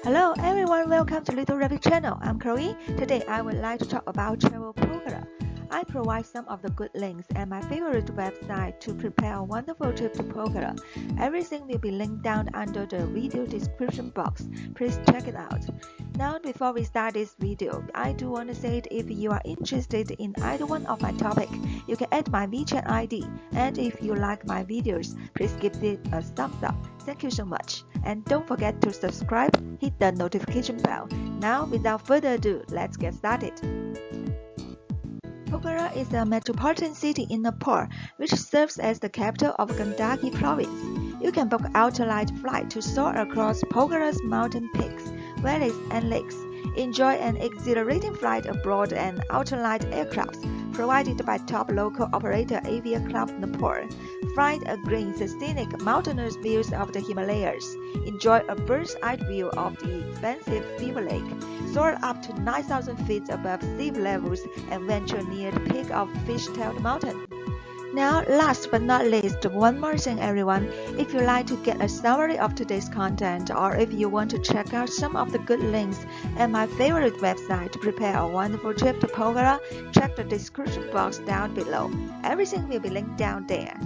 Hello everyone, welcome to Littlerabbit channel. I'm Chloe. Today I would like to talk about travel Pokhara. I provide some of the good links and my favorite website to prepare a wonderful trip to Pokhara. Everything will be linked down under the video description box. Please check it out. Now before we start this video, I do want to say that if you are interested in either one of my topic, you can add my WeChat ID. And if you like my videos, please give it a thumbs up. Thank you so much. And don't forget to subscribe, hit the notification bell. Now without further ado, let's get started. Pokhara is a metropolitan city in Nepal, which serves as the capital of Gandaki province. You can book Ultralight flight to soar across Pokhara's mountain peaks, valleys and lakes. Enjoy an exhilarating flight aboard an ultralight aircraft provided by top local operator Avia Club Nepal. Find a green, scenic, mountainous views of the Himalayas. Enjoy a bird's-eye view of the expansive Beaver Lake. Soar up to 9,000 feet above sea levels and venture near the peak of Fish-tailed Mountain. Now, last but not least, one more thing everyone. If you like to get a summary of today's content or if you want to check out some of the good links and my favorite website to prepare a wonderful trip to Pokhara, check the description box down below. Everything will be linked down there.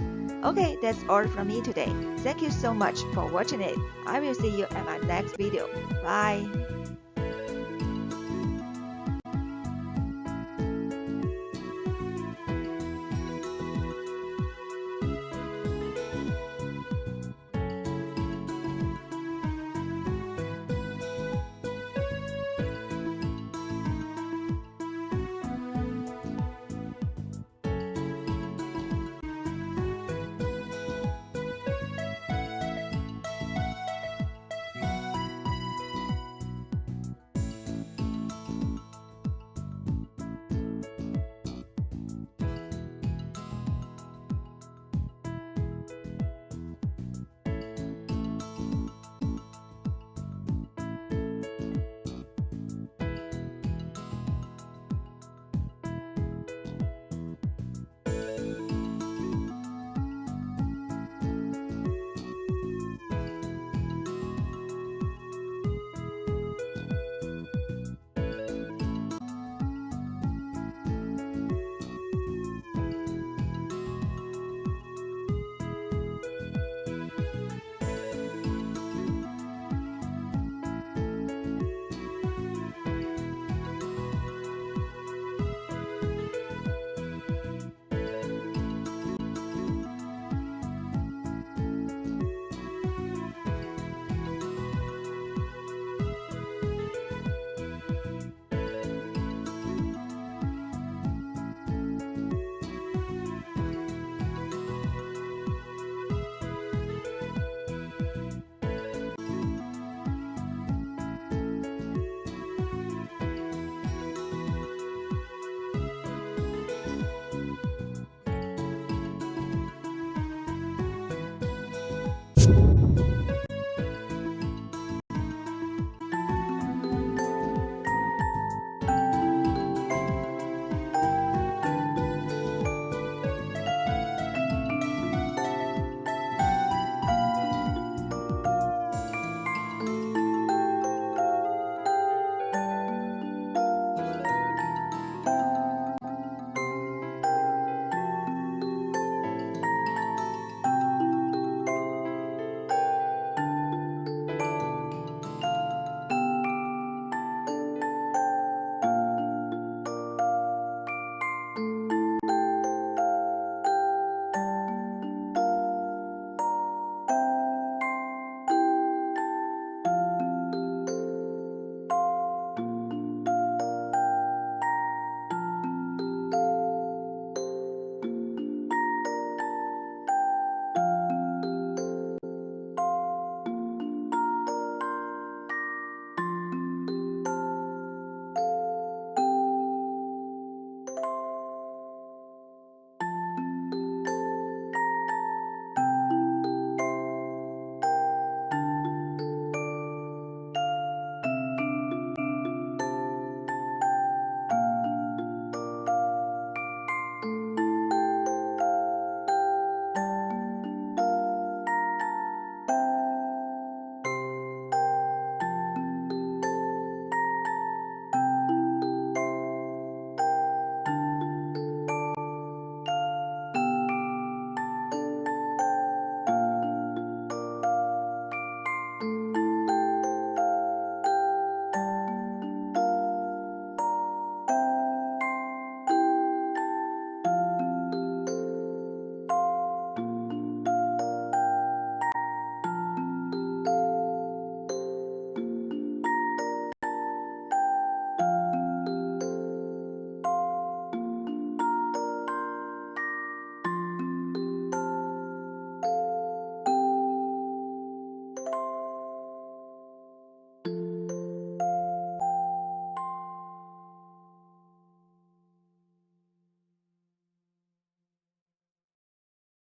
Okay, that's all from me today. Thank you so much for watching it. I will see you at my next video. Bye.